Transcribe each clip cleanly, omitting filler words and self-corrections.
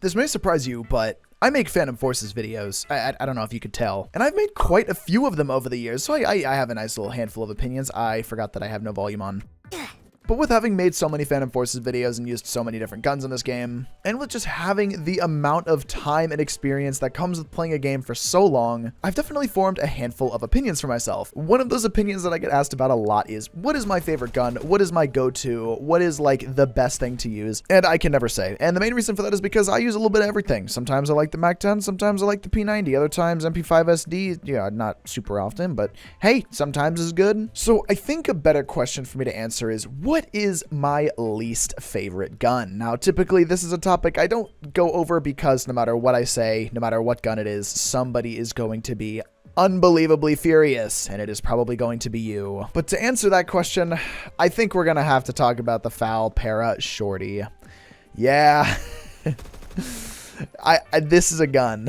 This may surprise you, but I make Phantom Forces videos. I don't know if you could tell. And I've made quite a few of them over the years, so I have a nice little handful of opinions. I forgot that I have no volume on. But with having made so many Phantom Forces videos and used so many different guns in this game, and with just having the amount of time and experience that comes with playing a game for so long, I've definitely formed a handful of opinions for myself. One of those opinions that I get asked about a lot is, what is my favorite gun? What is my go-to? What is like the best thing to use? And I can never say. And the main reason for that is because I use a little bit of everything. Sometimes I like the MAC-10, sometimes I like the P90, other times MP5SD, yeah, not super often, but hey, sometimes is good. So I think a better question for me to answer is, what is my least favorite gun? Now, typically this is a topic I don't go over because no matter what I say, no matter what gun it is, somebody is going to be unbelievably furious, and it is probably going to be you. But to answer that question, I think we're gonna have to talk about the Foul Para Shorty. Yeah. This is a gun.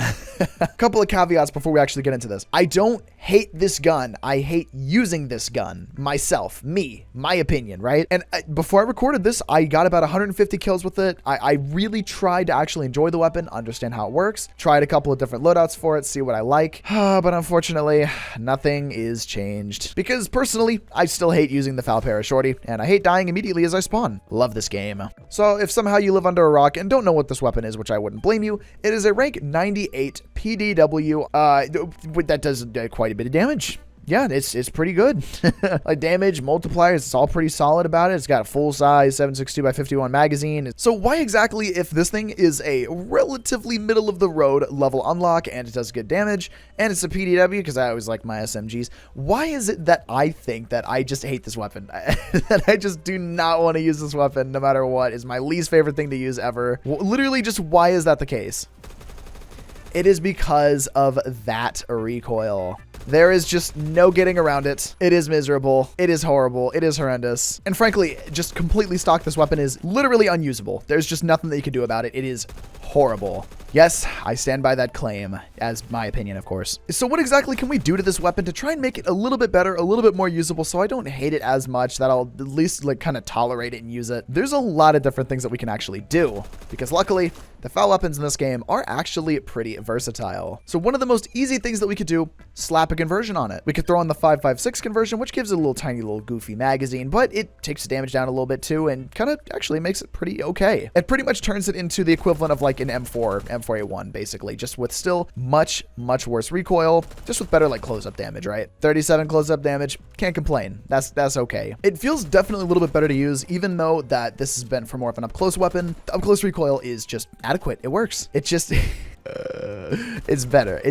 A couple of caveats before we actually get into this. I don't hate this gun. I hate using this gun myself, my opinion, right? And before I recorded this, I got about 150 kills with it. I really tried to actually enjoy the weapon, understand how it works, tried a couple of different loadouts for it, see what I like. But unfortunately, nothing is changed. Because personally, I still hate using the Foul Para Shorty, and I hate dying immediately as I spawn. Love this game. So if somehow you live under a rock and don't know what this weapon is, which I wouldn't blame you, it is a rank 98 PDW. That does quite a bit of damage. Yeah, it's pretty good. Like damage, multipliers, it's all pretty solid about it. It's got a full-size 7.62x51 magazine. So why exactly, if this thing is a relatively middle-of-the-road level unlock and it does good damage, and it's a PDW, because I always like my SMGs, why is it that I think that I just hate this weapon? That I just do not want to use this weapon no matter what, is my least favorite thing to use ever. Literally, just why is that the case? It is because of that recoil. There is just no getting around it. It is miserable. It is horrible. It is horrendous. And frankly, just completely stock this weapon is literally unusable. There's just nothing that you can do about it. It is horrible. Yes, I stand by that claim, as my opinion, of course. So what exactly can we do to this weapon to try and make it a little bit better, a little bit more usable, so I don't hate it as much, that I'll at least like kind of tolerate it and use it? There's a lot of different things that we can actually do, because luckily, the foul weapons in this game are actually pretty versatile. So one of the most easy things that we could do, slap a conversion on it. We could throw on the 5.56 conversion, which gives it a little tiny little goofy magazine, but it takes the damage down a little bit too, and kind of actually makes it pretty okay. It pretty much turns it into the equivalent of like an M4A1, basically, just with still much worse recoil, just with better like close-up damage, right? 37 close-up damage, can't complain. That's okay. It feels definitely a little bit better to use, even though that this has been for more of an up-close weapon. The up-close recoil is just adequate. It works. It just it's better.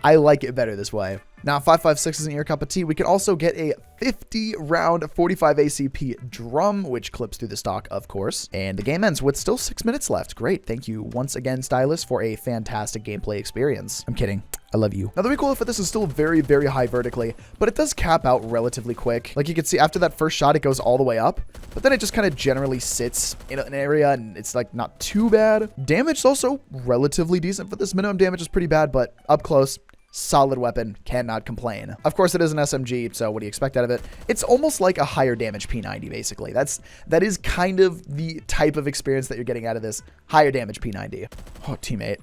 I like it better this way. Now, 5.56 isn't your cup of tea. We can also get a 50-round 45 ACP drum, which clips through the stock, of course. And the game ends with still 6 minutes left. Great. Thank you once again, Stylus, for a fantastic gameplay experience. I'm kidding. I love you. Now, the recoil for this is still very high vertically, but it does cap out relatively quick. Like you can see, after that first shot, it goes all the way up, but then it just kind of generally sits in an area, and it's like not too bad. Damage is also relatively decent for this. Minimum damage is pretty bad, but up close, solid weapon, cannot complain. Of course, it is an SMG, so what do you expect out of it? It's almost like a higher damage P90, basically. That is kind of the type of experience that you're getting out of this. Higher damage P90. Oh, teammate.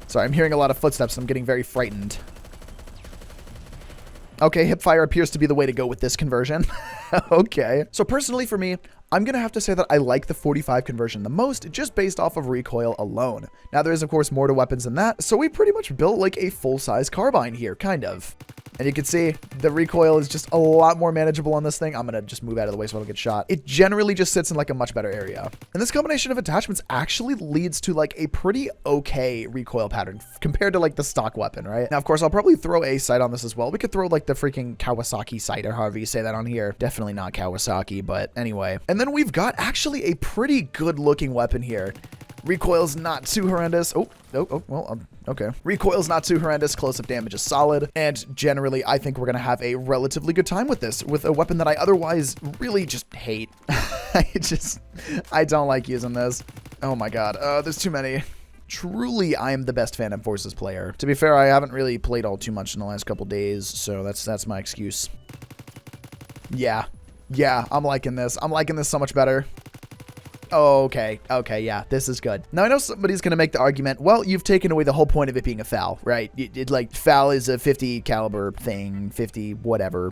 Sorry, I'm hearing a lot of footsteps, and I'm getting very frightened. Okay, hipfire appears to be the way to go with this conversion. Okay. So personally for me, I'm going to have to say that I like the 45 conversion the most, just based off of recoil alone. Now, there is, of course, more to weapons than that, so we pretty much built like a full-size carbine here, kind of. And you can see the recoil is just a lot more manageable on this thing. I'm going to just move out of the way so I don't get shot. It generally just sits in like a much better area. And this combination of attachments actually leads to like a pretty okay recoil pattern compared to like the stock weapon, right? Now, of course, I'll probably throw a sight on this as well. We could throw like the freaking Kawasaki sight, or however you say that on here. Definitely not Kawasaki, but anyway. And then we've got actually a pretty good looking weapon here. Recoil's not too horrendous. Okay. Recoil's not too horrendous. Close-up damage is solid. And generally, I think we're going to have a relatively good time with this, with a weapon that I otherwise really just hate. I don't like using this. Oh my god. There's too many. Truly, I am the best Phantom Forces player. To be fair, I haven't really played all too much in the last couple days, so that's my excuse. Yeah, I'm liking this. I'm liking this so much better. Oh, okay. Okay, yeah, this is good. Now, I know somebody's going to make the argument, well, you've taken away the whole point of it being a FAL, right? Like, FAL is a 50 caliber thing, 50 whatever.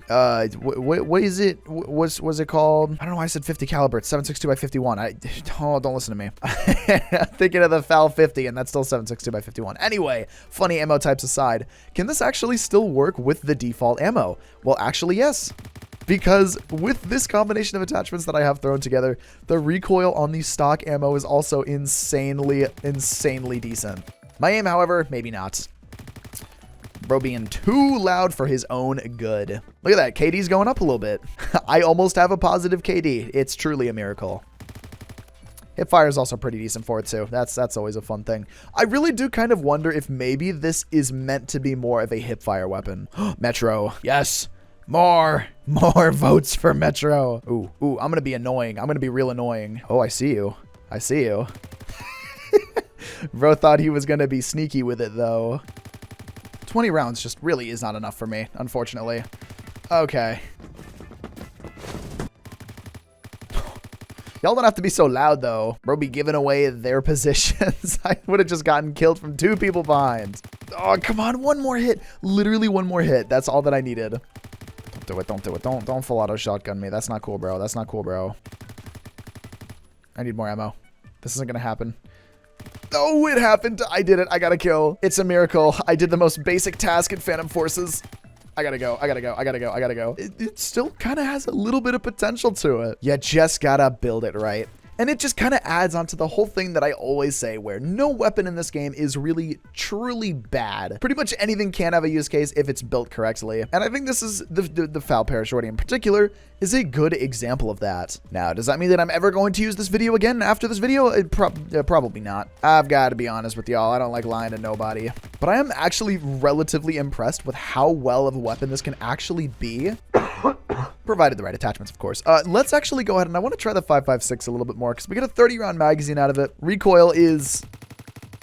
What is it? What's it called? I don't know why I said 50 caliber. It's 7.62 by 51. Don't listen to me. I'm thinking of the FAL 50, and that's still 7.62 by 51. Anyway, funny ammo types aside, can this actually still work with the default ammo? Well, actually, yes. Because with this combination of attachments that I have thrown together, the recoil on the stock ammo is also insanely decent. My aim, however, maybe not. Bro being too loud for his own good. Look at that, KD's going up a little bit. I almost have a positive KD. It's truly a miracle. Hipfire is also pretty decent for it too. That's always a fun thing. I really do kind of wonder if maybe this is meant to be more of a hipfire weapon. Metro, yes. More votes for Metro. Ooh, I'm gonna be annoying. I'm gonna be real annoying. Oh, I see you. I see you. Bro thought he was gonna be sneaky with it though. 20 rounds just really is not enough for me, unfortunately. Okay. Y'all don't have to be so loud though. Bro be giving away their positions. I would have just gotten killed from 2 people behind. Oh, come on, one more hit. Literally one more hit. That's all that I needed. Don't do it. Don't full auto shotgun me. That's not cool, bro. That's not cool, bro. I need more ammo. This isn't gonna happen. Oh, it happened. I did it. I got a kill. It's a miracle. I did the most basic task in Phantom Forces. I gotta go. It still kind of has a little bit of potential to it. You just gotta build it right. And it just kind of adds on to the whole thing that I always say, where no weapon in this game is really, truly bad. Pretty much anything can have a use case if it's built correctly. And I think this is the FAL Parashorty in particular is a good example of that. Now, does that mean that I'm ever going to use this video again after this video? Probably not. I've got to be honest with y'all. I don't like lying to nobody. But I am actually relatively impressed with how well of a weapon this can actually be. Provided the right attachments, of course. Let's actually go ahead and I want to try the 5.56 a little bit more because we get a 30-round magazine out of it. Recoil is,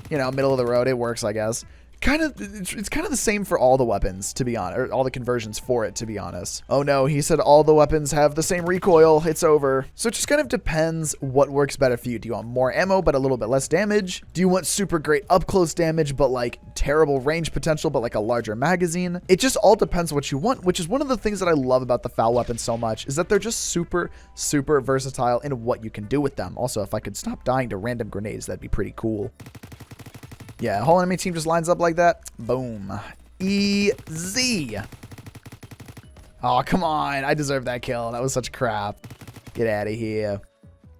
you know, middle of the road. It works, I guess. It's kind of the same for all the weapons, to be honest, or all the conversions for it, to be honest. Oh no, he said all the weapons have the same recoil. It's over. So it just kind of depends what works better for you. Do you want more ammo, but a little bit less damage? Do you want super great up close damage, but like terrible range potential, but like a larger magazine? It just all depends what you want, which is one of the things that I love about the FAL weapons so much is that they're just super versatile in what you can do with them. Also, if I could stop dying to random grenades, that'd be pretty cool. Yeah, whole enemy team just lines up like that. Boom. Easy. Oh, come on. I deserve that kill. That was such crap. Get out of here.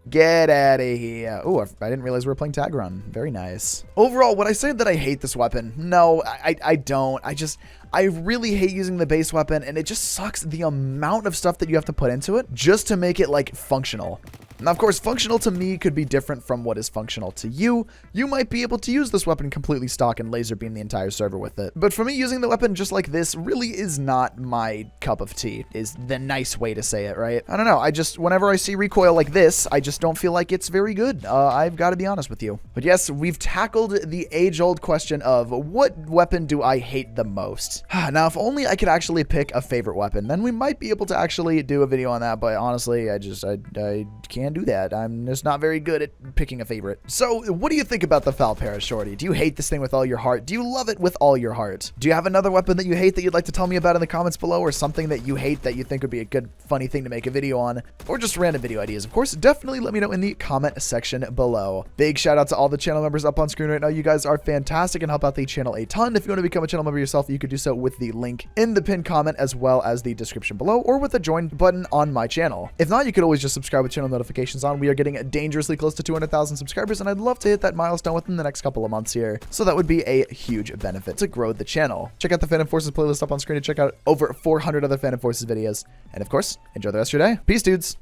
Get out of here. Oh, I didn't realize we were playing tag run. Very nice. Overall, would I say that I hate this weapon? No, I don't. I really hate using the base weapon, and it just sucks the amount of stuff that you have to put into it just to make it, like, functional. Now, of course, functional to me could be different from what is functional to you. You might be able to use this weapon completely stock and laser beam the entire server with it. But for me, using the weapon just like this really is not my cup of tea, is the nice way to say it, right? I don't know. Whenever I see recoil like this, I just don't feel like it's very good. I've got to be honest with you. But yes, we've tackled the age-old question of what weapon do I hate the most? Now, if only I could actually pick a favorite weapon, then we might be able to actually do a video on that. But honestly, I can't do that. I'm just not very good at picking a favorite. So what do you think about the FAL Parashorty? Do you hate this thing with all your heart? Do you love it with all your heart? Do you have another weapon that you hate that you'd like to tell me about in the comments below, or something that you hate that you think would be a good funny thing to make a video on, or just random video ideas? Of course, definitely let me know in the comment section below. Big shout out to all the channel members up on screen right now. You guys are fantastic and help out the channel a ton. If you want to become a channel member yourself, you could do so with the link in the pinned comment as well as the description below, or with the join button on my channel. If not, you could always just subscribe with channel notifications on. We are getting dangerously close to 200,000 subscribers, and I'd love to hit that milestone within the next couple of months here. So that would be a huge benefit to grow the channel. Check out the Phantom Forces playlist up on screen to check out over 400 other Phantom Forces videos. And of course, enjoy the rest of your day. Peace, dudes.